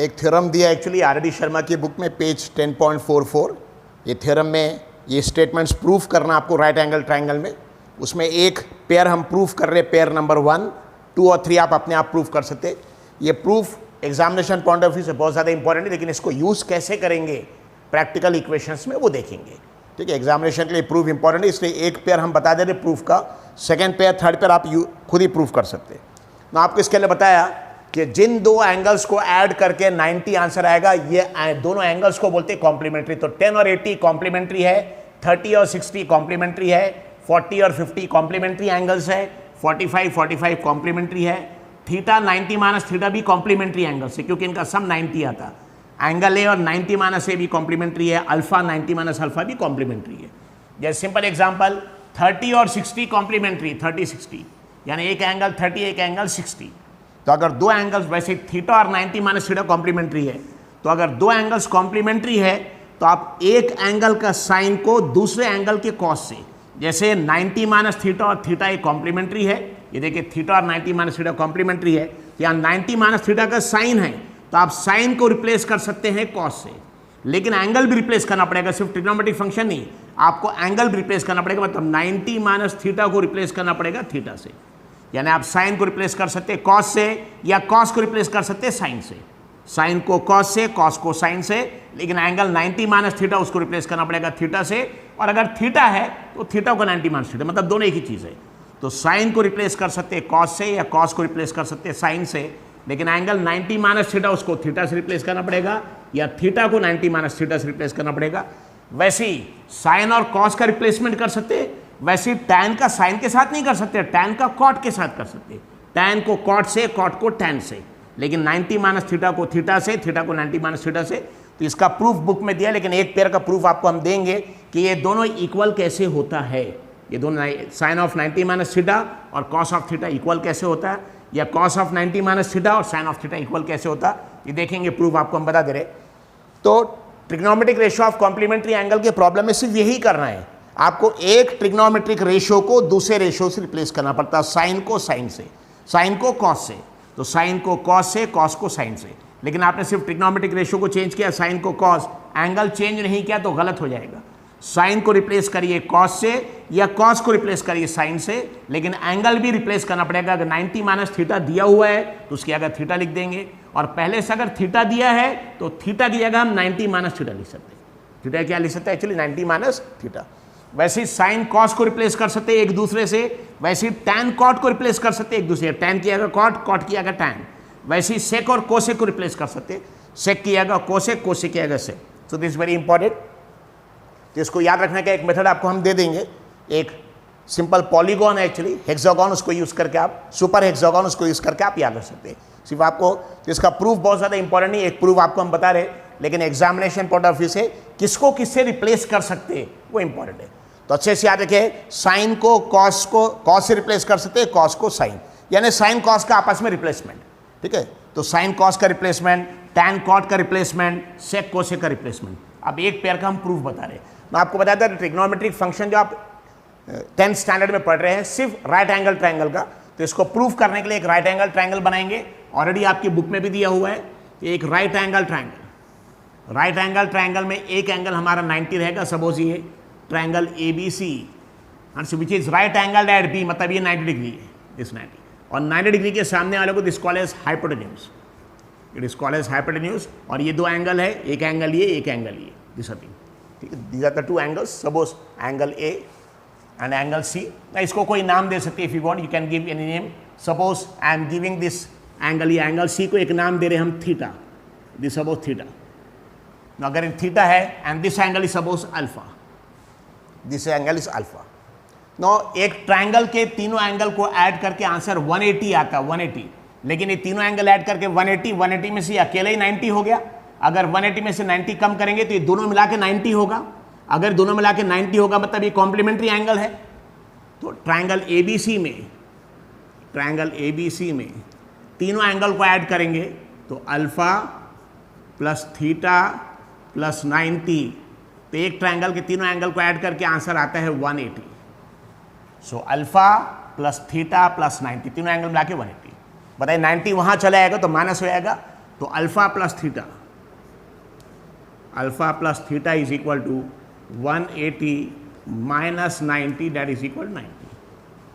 एक थ्योरम दिया actually RD. Sharma की बुक में पेज 10.44। ये थ्योरम में ये स्टेटमेंट्स प्रूफ करना आपको राइट एंगल ट्रायंगल में, उसमें एक पेयर हम प्रूफ कर रहे, पेयर नंबर 1, 2 और 3 आप अपने आप प्रूफ कर सकते। ये proof examination point of view से बहुत ज़्यादा इंपॉर्टेंट है, लेकिन इसको यूज़ कैसे करेंगे प्रैक्टिकल इक्वेशंस में वो देखेंगे। ठीक है, एग्जामिनेशन के लिए प्रूफ इंपॉर्टेंट है, इसलिए एक पेयर हम बता दे रहे प्रूफ का, सेकेंड पेयर थर्ड पेयर आप खुद ही प्रूफ कर सकते। मैं आपको इसके लिए बताया कि जिन दो एंगल्स को ऐड करके 90 आंसर आएगा, ये दोनों एंगल्स को बोलते हैं कॉम्प्लीमेंट्री। तो 10 और 80 कॉम्प्लीमेंट्री है, 30 और 60 कॉम्प्लीमेंट्री है, 40 और 50 कॉम्प्लीमेंट्री एंगल्स है, 45 कॉम्प्लीमेंट्री है, थीटा 90 माइनस थीटा भी कॉम्प्लीमेंट्री एंगल्स है क्योंकि इनका सम 90 आता। एंगल ए और 90 माइनस ए भी कॉम्प्लीमेंट्री है, अल्फा 90 माइनस अल्फा भी कॉम्प्लीमेंट्री है। जैसे सिंपल एग्जांपल 30 और 60 कॉम्प्लीमेंट्री, 30-60 यानी एक एंगल 30 एक एंगल 60। तो अगर दो एंगल्स, वैसे थीटा और 90 माइनस थीटा कॉम्प्लीमेंट्री है, तो अगर दो एंगल्स कॉम्प्लीमेंट्री है तो आप एक एंगल का साइन को दूसरे एंगल के कॉस से, जैसे 90 माइनस थीटा और थीटा एक कॉम्प्लीमेंट्री है, ये देखिए थीटा और 90 माइनस थीटा कॉम्प्लीमेंट्री है, यहाँ 90 माइनस थीटा का साइन है तो आप साइन को रिप्लेस कर सकते हैं कॉस से, लेकिन एंगल भी रिप्लेस करना पड़ेगा, सिर्फ ट्रिग्नोमेट्रिक फंक्शन नहीं, आपको एंगल भी रिप्लेस करना पड़ेगा। मतलब 90 माइनस थीटा को रिप्लेस करना पड़ेगा थीटा से, यानी आप साइन को रिप्लेस कर सकते हैं कॉस से या कॉस को रिप्लेस कर सकते हैं साइन से, साइन को कॉस से, कॉस को साइन से, लेकिन एंगल 90 माइनस थीटा उसको रिप्लेस करना पड़ेगा थीटा से, और अगर थीटा है तो थीटा को 90 माइनस थीटा, मतलब दोनों एक ही चीज़ है। तो साइन को रिप्लेस कर सकते हैं कॉस से या कॉस को रिप्लेस कर सकते हैं साइन से, लेकिन एंगल 90 माइनस थीटा उसको थीटा से रिप्लेस करना पड़ेगा या थीटा को 90 माइनस थीटा से रिप्लेस करना पड़ेगा। वैसे ही साइन और कॉस का रिप्लेसमेंट कर सकते हैं, वैसे टैन का साइन के साथ नहीं कर सकते, टैन का कॉट के साथ कर सकते, टैन को कॉट से, कॉट को टैन से, लेकिन 90 माइनस थीटा को थीटा से, थीटा को 90 माइनस थीटा से। तो इसका प्रूफ बुक में दिया, लेकिन एक पेयर का प्रूफ आपको हम देंगे कि ये दोनों इक्वल कैसे होता है, ये दोनों साइन ऑफ 90 माइनस थीटा और कॉस ऑफ थीटा इक्वल कैसे होता है, या कॉस ऑफ 90 माइनस थीटा और साइन ऑफ थीटा इक्वल कैसे होता है, ये देखेंगे, प्रूफ आपको हम बता दे रहे। तो trigonometric ratio of complementary angle के प्रॉब्लम में सिर्फ यही करना है, आपको एक ट्रिग्नोमेट्रिक रेशियो को दूसरे रेशियो से रिप्लेस करना पड़ता है, साइन को साइन से, साइन को कॉस से, तो साइन को कॉस से, कॉस को साइन से, लेकिन आपने सिर्फ ट्रिग्नोमेट्रिक रेशियो को चेंज किया, साइन को कॉस, एंगल चेंज नहीं किया तो गलत हो जाएगा। साइन को रिप्लेस करिए कॉस से या कॉस को रिप्लेस करिए साइन से, लेकिन एंगल भी रिप्लेस करना पड़ेगा। अगर 90 माइनस थीटा दिया हुआ है तो उसकी जगह थीटा लिख देंगे, और पहले से अगर थीटा दिया है तो थीटा की जगह हम 90 माइनस थीटा लिख सकते हैं। थीटा क्या लिख सकते हैं एक्चुअली, 90 माइनस थीटा। वैसे साइन कॉस को रिप्लेस कर सकते हैं एक दूसरे से, वैसे टैन कॉट को रिप्लेस कर सकते हैं एक दूसरे, टैन किया गया कॉट, कॉट किया गया टैन। वैसे सेक और कोसेक को रिप्लेस कर सकते हैं, सेक किया गया कोसेक, कोसेक किया गया सेक। सो दिस वेरी इंपॉर्टेंट, तो इसको याद रखने का एक मेथड आपको हम दे देंगे, एक सिंपल पॉलीगॉन है एक्चुअली, हेक्सागोन, उसको यूज़ करके आप, सुपर हेक्सागोन उसको यूज़ करके आप याद रख सकते हैं। सिर्फ आपको, तो इसका प्रूफ बहुत ज़्यादा इंपॉर्टेंट नहीं, एक प्रूफ आपको हम बता रहे, लेकिन एग्जामिनेशन पॉइंट ऑफ व्यू से किसको किससे रिप्लेस कर सकते हैं वो इंपॉर्टेंट है। तो अच्छे से याद रखिए, साइन को कॉस से रिप्लेस कर सकते हैं, कॉस को साइन, यानी साइन कॉस का आपस में रिप्लेसमेंट। ठीक है, तो साइन कॉस का रिप्लेसमेंट, टैन कॉट का रिप्लेसमेंट, सेक कोसेक का रिप्लेसमेंट। अब एक पेयर का हम प्रूफ बता रहे हैं। मैं आपको बताया था ट्रिग्नोमेट्रिक फंक्शन जो आप 10th स्टैंडर्ड में पढ़ रहे हैं सिर्फ राइट एंगल ट्रायंगल का, तो इसको प्रूफ करने के लिए एक राइट एंगल ट्रायंगल बनाएंगे, ऑलरेडी आपकी बुक में भी दिया हुआ है। एक right angle triangle, right angle triangle में एक एंगल हमारा 90 रहेगा, सपोज ये triangle ABC which is right angle at B, मतलब ये 90 डिग्री है, दिस 90, और 90 डिग्री के सामने वाले को this called as hypotenuse, it is called as hypotenuse. और ये दो एंगल है, एक एंगल ये, एक एंगल ये, दिस आर थिंग। ठीक है, these are the two angles, suppose angle A and angle C। इसको कोई नाम दे सकते हैं, if you want you can give any name. Suppose I am giving this angle, ये एंगल C को एक नाम दे रहे हैं हम थीटा, दिस सपोज थीटा। अगर थीटा है and this angle is suppose alpha, this angle is alpha. No, एक ट्रायंगल के तीनों एंगल को ऐड करके आंसर 180 आता है, 180, लेकिन ये तीनों एंगल ऐड करके 180 में से अकेले ही 90 हो गया। अगर 180 में से 90 कम करेंगे तो ये दोनों मिला के 90 होगा। अगर दोनों मिला के 90 होगा मतलब ये कॉम्प्लीमेंट्री एंगल है। तो ट्रायंगल ABC में तीनों एंगल को ऐड करेंगे तो अल्फा प्लस थीटा प्लस 90, तो एक ट्रायंगल के तीनों एंगल को ऐड करके आंसर आता है 180। So alpha plus theta plus 90, तीनों एंगल मिला के 180। बताइए 90 वहाँ चला जाएगा तो माइनस हो जाएगा, तो alpha plus theta, alpha plus theta is equal to 180 minus 90 that is equal 90।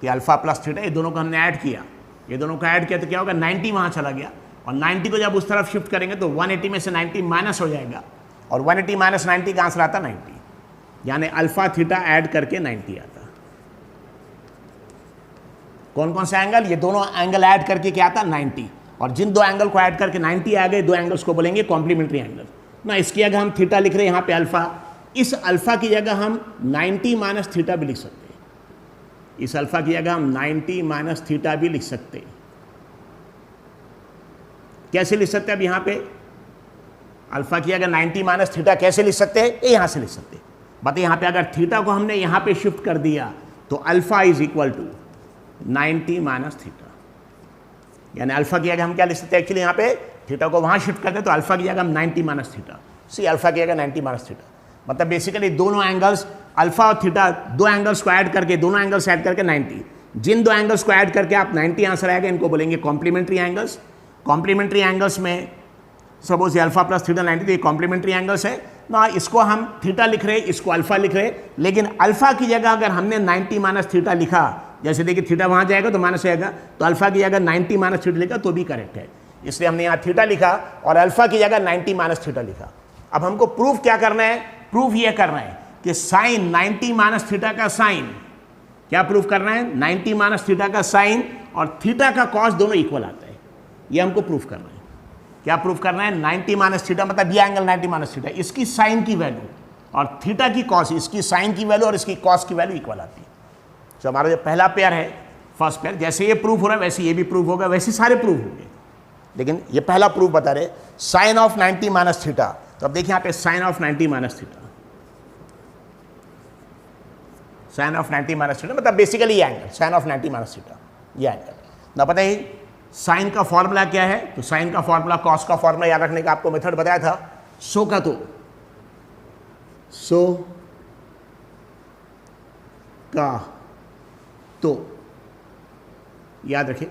तो अल्फा प्लस थीटा, ये दोनों को हमने ऐड किया, ये दोनों को ऐड किया तो क्या होगा, 90 वहाँ चला गया, और 90 को जब उस तरफ शिफ्ट करेंगे तो 180 में से 90 माइनस हो जाएगा, और 180 माइनस 90 का आंसर आता 90, यानी अल्फा थीटा ऐड करके 90 आता। कौन कौन सा एंगल, ये दोनों एंगल ऐड करके क्या आता 90, और जिन दो एंगल को ऐड करके 90 आ गए, दो एंगल्स को बोलेंगे कॉम्प्लीमेंट्री एंगल ना। इसकी जगह हम थीटा लिख रहे हैं यहाँ पे अल्फा, इस अल्फा की जगह हम 90 माइनस थीटा भी लिख सकते हैं, इस अल्फा की जगह हम 90 माइनस थीटा भी लिख सकते हैं। कैसे लिख सकते हैं, अब यहाँ पे अल्फा की जगह 90 माइनस थीटा कैसे लिख सकते हैं, ये यहाँ से लिख सकते हैं। बताइए यहाँ पे अगर थीटा को हमने यहाँ पे शिफ्ट कर दिया तो alpha is equal to 90 minus theta, यानी अल्फा की जगह हम क्या लिख सकते हैं, एक्चुअली यहाँ पे थीटा को वहाँ शिफ्ट करते हैं तो अल्फा की जगह हम 90 माइनस थीटा, सी अल्फा की जगह 90 माइनस थीटा, मतलब बेसिकली दोनों एंगल्स अल्फा और थीटा, दो एंगल्स को ऐड करके, दोनों एंगल्स ऐड करके 90, जिन दो एंगल्स को ऐड करके आप 90 आंसर आएगा, इनको बोलेंगे कॉम्प्लीमेंट्री एंगल्स। कॉम्प्लीमेंट्री एंगल्स में सपोज ये अल्फा प्लस थीटा 90, तो ये कॉम्प्लीमेंट्री एंगल्स है ना, इसको हम थीटा लिख रहे, इसको अल्फा लिख रहे, लेकिन अल्फा की जगह अगर हमने 90 माइनस थीटा लिखा, जैसे देखिए थीटा वहाँ जाएगा तो माइनस आएगा, तो अल्फा की जगह 90 माइनस थीटा लिखा तो भी करेक्ट है, इसलिए हमने यहाँ थीटा लिखा और अल्फा की जगह 90 माइनस थीटा लिखा। अब हमको प्रूफ क्या करना है, प्रूफ ये करना है कि साइन 90 माइनस थीटा का साइन, क्या प्रूफ करना है, 90 माइनस थीटा का साइन और थीटा का कॉस दोनों इक्वल आता है, ये हमको प्रूफ करना है। क्या प्रूफ करना है, 90 माइनस थीटा मतलब ये एंगल 90 माइनस थीटा, इसकी साइन की वैल्यू और थीटा की कॉस, इसकी साइन की वैल्यू और इसकी कॉस की वैल्यू इक्वल आती है। तो हमारा जो पहला पेयर है, फर्स्ट पेयर, जैसे ये प्रूफ हो रहा है वैसे ये भी प्रूफ होगा, वैसे सारे प्रूफ होंगे, लेकिन ये पहला प्रूफ बता रहे साइन ऑफ 90 माइनस थीटा। तो अब देखिए यहाँ पे sine of 90 minus theta, sine of 90 minus theta मतलब बेसिकली ये angle sine of 90 minus theta, ये एंगल ना। पता ही साइन का फॉर्मूला क्या है, तो साइन का फॉर्मूला कॉस का फॉर्मूला याद रखने का आपको मेथड बताया था, सो का तो, सो का तो याद रखिए,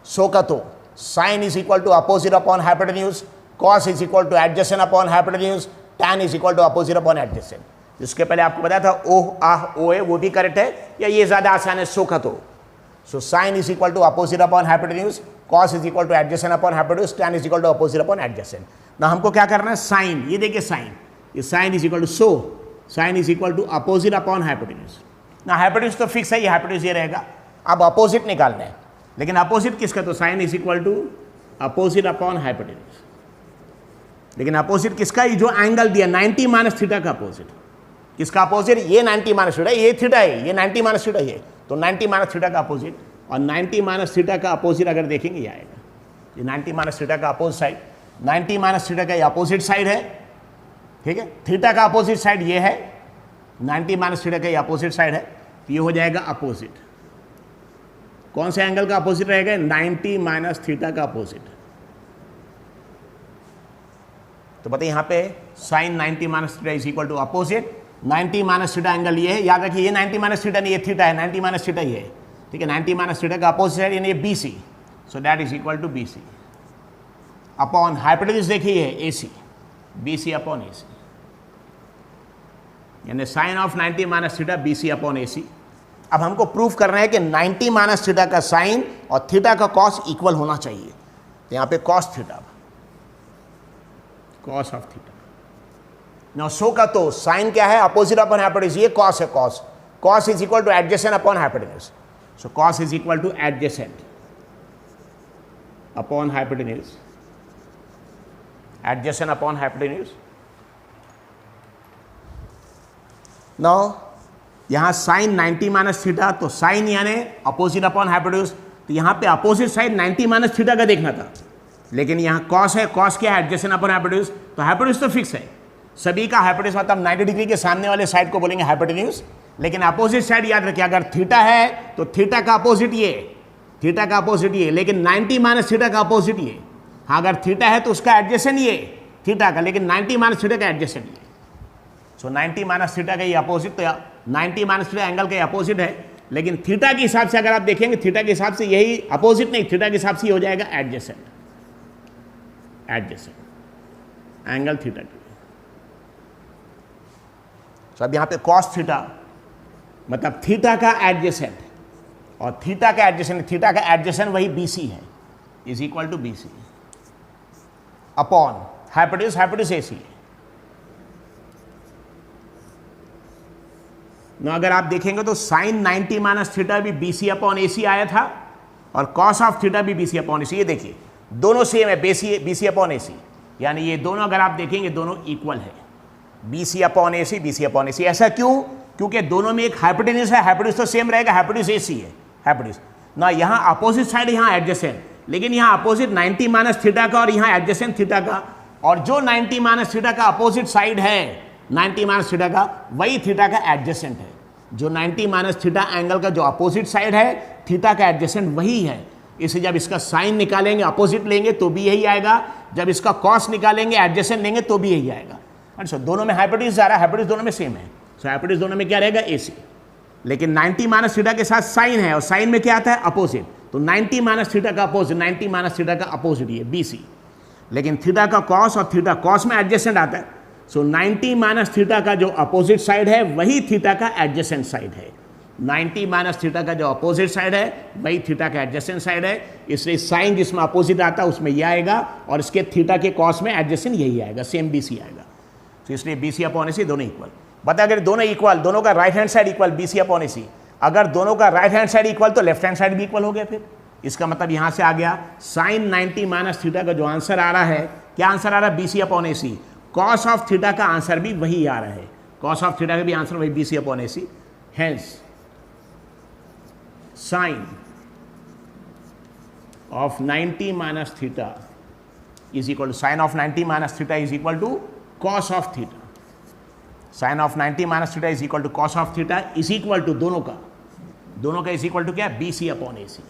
soh cah toa sine is equal to opposite upon hypotenuse, cos is equal to adjacent upon hypotenuse, tan is equal to opposite upon adjacent. जिसके पहले आपको बताया था ओह आह ओ ए, वो भी करेक्ट है, या ये ज्यादा आसान है, soh cah toa. So sine is equal to opposite upon hypotenuse, cos is equal to adjacent upon hypotenuse, tan is equal to opposite upon adjacent. ना हमको क्या करना है, साइन, ये देखिए साइन, ये sine is equal to so, sine is equal to opposite upon hypotenuse. ना hypotenuse तो फिक्स है, ये हाइपोटेन्यूज ये रहेगा, अब अपोजिट निकालना है, लेकिन अपोजिट किसका, तो sine is equal to opposite upon hypotenuse, लेकिन अपोजिट किसका, ये जो एंगल दिया 90 माइनस थीटा का अपोजिट, किसका अपोजिट, ये 90 माइनस थीटा, ये थीटा है, ये 90 माइनस थीटा है, तो 90 माइनस थीटा का अपोजिट, और 90 माइनस थीटा का अपोजिट अगर देखेंगे ये आएगा, ये 90 माइनस थीटा का अपोजिट साइड, 90 माइनस थीटा का ये अपोजिट साइड है, ठीक है, थीटा का अपोजिट साइड ये है, 90 माइनस थीटा का ये अपोजिट साइड है, तो ये हो जाएगा अपोजिट। कौन से एंगल का अपोजिट रहेगा, 90 माइनस थीटा का अपोजिट। तो बताइए यहाँ पे sine 90 minus theta is equal to opposite, 90 minus theta angle ये है, याद रखिए ये 90 माइनस थीटा नहीं, ये थीटा है, 90 माइनस थीटा ये है, ठीक है, 90 माइनस थीटा का अपोजिट है यानी ये BC, so that is equal to BC upon hypotenuse देखिए AC, BC अपॉन AC, यानी sine of 90 minus theta BC upon AC। अब हमको प्रूफ करना है कि 90 माइनस थीटा का साइन और थीटा का कॉस इक्वल होना चाहिए, तो यहाँ पे cos theta, cos of theta. Now soh cah toa sine क्या है, अपोजिट अपॉन हाइपोटेन्यूज, ये कॉस है, cos, cos is equal to adjacent upon hypotenuse, so cos is equal to adjacent upon hypotenuse, adjacent upon hypotenuse. Now यहाँ sign 90 minus theta, तो sign यानी opposite upon hypotenuse, तो यहाँ पे opposite side 90 minus theta का देखना था, लेकिन यहाँ कॉस है, कॉस क्या है, एडजेसेंट अपॉन हाइपोटेन्यूज, तो हाइपोटेन्यूज तो फिक्स है, सभी का हाइपोटेन्यूज मतलब 90 डिग्री के सामने वाले साइड को बोलेंगे हाइपोटेन्यूज, लेकिन अपोजिट साइड याद रखिए, अगर थीटा है तो थीटा का अपोजिट ये, थीटा का अपोजिट ये, लेकिन 90 माइनस थीटा का अपोजिट ये, हाँ अगर थीटा है तो उसका एडजेसेंट ये थीटा का, लेकिन 90 माइनस थीटा का एडजेसेंट ये, सो 90 माइनस थीटा का ये अपोजिट, तो 90 माइनस थीटा एंगल का अपोजिट है, लेकिन थीटा के हिसाब से अगर आप देखेंगे, थीटा के हिसाब से यही अपोजिट नहीं, थीटा के हिसाब से ये हो जाएगा एडजेसेंट, एडजेसेंट एंगल थीटा के लिए। तो अब यहां पे कॉस थीटा मतलब थीटा का एडजेसेंट, और थीटा का एडजेसेंट वही BC है, is equal to BC upon hypotenuse AC है ना। अगर आप देखेंगे तो साइन 90 माइनस थीटा भी BC अपॉन AC आया था, और कॉस ऑफ थीटा भी BC अपॉन AC। ये देखिए दोनों सेम है, BC अपॉन AC, यानी ये दोनों अगर आप देखेंगे दोनों इक्वल है, BC अपॉन AC। ऐसा क्यों? क्योंकि दोनों में एक हाइपोटेन्यूज है, हाइपोटेन्यूज तो सेम रहेगा, हाइपोटेन्यूज AC है हाइपोटेन्यूज ना। यहाँ अपोजिट साइड, यहाँ एडजेसेंट, लेकिन यहाँ अपोजिट 90 माइनस थीटा का और यहाँ एडजेसेंट थीटा का, और जो 90 माइनस थीटा का अपोजिट साइड है 90 माइनस थीटा का, वही थीटा का एडजेसेंट है। जो 90 माइनस थीटा एंगल का जो अपोजिट साइड है थीटा का एडजेसेंट वही है। इसलिए जब इसका साइन निकालेंगे अपोजिट लेंगे तो भी यही आएगा, जब इसका कॉस निकालेंगे एडजेसेंट लेंगे तो भी यही आएगा। अच्छा, दोनों में हाइपोटेन्यूज आ रहा है, हाइपोटेन्यूज दोनों में सेम है, सो हाइपोटेन्यूज दोनों में क्या रहेगा AC, लेकिन 90 माइनस थीटा के साथ साइन है, और साइन में क्या आता है अपोजिट, तो 90 माइनस थीटा का अपोजिट, 90 माइनस थीटा का अपोजिट ये BC, लेकिन थीटा का कॉस और थीटा कॉस में एडजेसेंट आता है, सो 90 माइनस थीटा का जो अपोजिट साइड है वही थीटा का एडजेसेंट साइड है। 90 माइनस थीटा का जो अपोजिट साइड है वही थीटा का एडजेसेंट साइड है, इसलिए साइन जिसमें अपोजिट आता है उसमें यह आएगा, और इसके थीटा के कॉस में एडजेसेंट यही आएगा, सेम BC आएगा। तो इसलिए BC अपॉन AC दोनों इक्वल। बता अगर दोनों इक्वल, दोनों का right hand side equal BC upon AC, अगर दोनों का राइट हैंड साइड इक्वल तो लेफ्ट हैंड साइड भी इक्वल हो गया। फिर इसका मतलब यहां से आ गया साइन 90 माइनस थीटा का जो आंसर आ रहा है, क्या आंसर आ रहा है BC upon AC। Cos of theta का आंसर भी वही आ रहा है, कॉस ऑफ थीटा का भी आंसर वही BC upon AC। Hence sine of 90 minus theta is equal to sine of 90 minus theta is equal to cos of theta. Sine of 90 minus theta is equal to cos of theta is equal to दोनों का is equal to क्या, BC upon AC।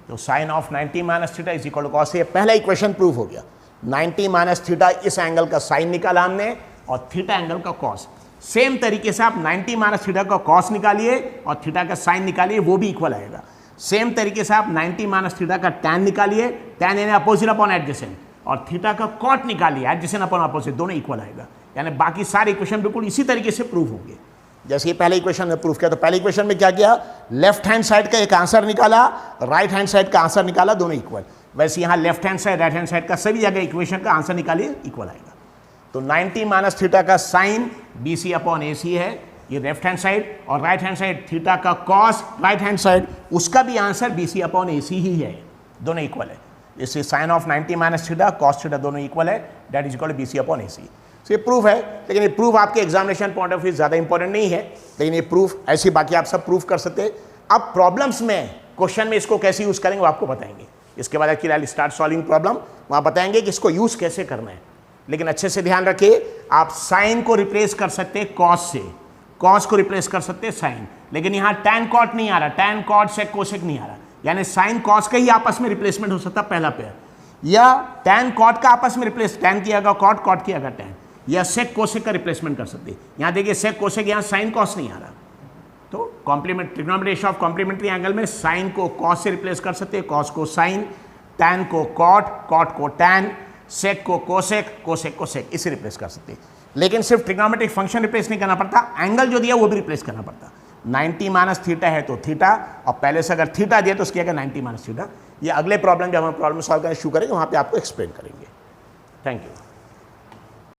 तो sine of 90 minus theta is equal to cos, ये पहला equation prove हो गया। 90 minus theta इस angle का साइन निकाला हमने, और थीटा एंगल का कॉस। सेम तरीके से आप 90 माइनस थीटा का कॉस निकालिए और थीटा का साइन निकालिए, वो भी इक्वल आएगा। सेम तरीके से आप 90 माइनस थीटा का टैन निकालिए, टैन यानी अपोजिट अपॉन एडजेसेंट, और थीटा का कॉट निकालिए, एडजेसेंट अपॉन अपोजिट, दोनों इक्वल आएगा। यानी बाकी सारे इक्वेशन बिल्कुल इसी तरीके से प्रूव होंगे जैसे ये पहले इक्वेशन में प्रूव किया। तो पहले इक्वेशन में क्या किया, लेफ्ट हैंड साइड का एक आंसर निकाला, राइट हैंड साइड का आंसर निकाला, दोनों इक्वल। वैसे यहाँ left hand side right hand side का सभी जगह इक्वेशन का आंसर निकालिए, इक्वल आएगा। तो 90 माइनस थीटा का साइन BC अपॉन AC है, ये लेफ्ट हैंड साइड, और राइट हैंड साइड थीटा का कॉस राइट हैंड साइड, उसका भी आंसर BC अपॉन AC ही है, दोनों इक्वल है। इससे sine of 90 minus theta cos theta दोनों इक्वल है, that is equal to BC upon AC। तो ये प्रूफ है, लेकिन ये प्रूफ आपके एग्जामिनेशन पॉइंट ऑफ व्यू ज़्यादा इंपॉर्टेंट नहीं है, लेकिन ये प्रूफ ऐसी बाकी आप सब प्रूफ कर सकते हैं। अब प्रॉब्लम्स में क्वेश्चन में इसको कैसे यूज़ करेंगे वो आपको बताएंगे। इसके बाद actually I start solving problem, वहाँ बताएंगे कि इसको यूज़ कैसे करना है। लेकिन अच्छे से ध्यान रखिए, आप साइन को रिप्लेस कर सकते हैं कॉस से, कॉस को रिप्लेस कर सकते हैं साइन, लेकिन यहाँ टैन कॉट नहीं आ रहा, टैन कॉट सेक कोसेक नहीं आ रहा, यानी साइन कॉस का ही आपस में रिप्लेसमेंट हो सकता है पहला पेयर, या टैन कॉट का आपस में रिप्लेस, टैन किया गया कॉट, कॉट किया गया टैन, या सेक कोसेक का रिप्लेसमेंट कर सकते हैं। यहाँ देखिए सेक कोसेक, यहाँ साइन कॉस नहीं आ रहा, तो complement trigonometry ratio of complementary angle में साइन को कॉस से रिप्लेस कर सकते हैं, कॉस को साइन, टैन को कॉट, कॉट को टैन, सेक को कोसेक, कोसेक को सेक, इसे रिप्लेस कर सकते हैं। लेकिन सिर्फ ट्रिग्नोमेट्रिक फंक्शन रिप्लेस नहीं करना पड़ता, एंगल जो दिया वो भी रिप्लेस करना पड़ता। 90 माइनस थीटा है तो थीटा, और पहले से अगर थीटा दिया तो उसकी जगह 90 माइनस थीटा। ये अगले प्रॉब्लम जब हम प्रॉब्लम सॉल्व करना शुरू करेंगे वहाँ पे आपको एक्सप्लेन करेंगे। Thank you.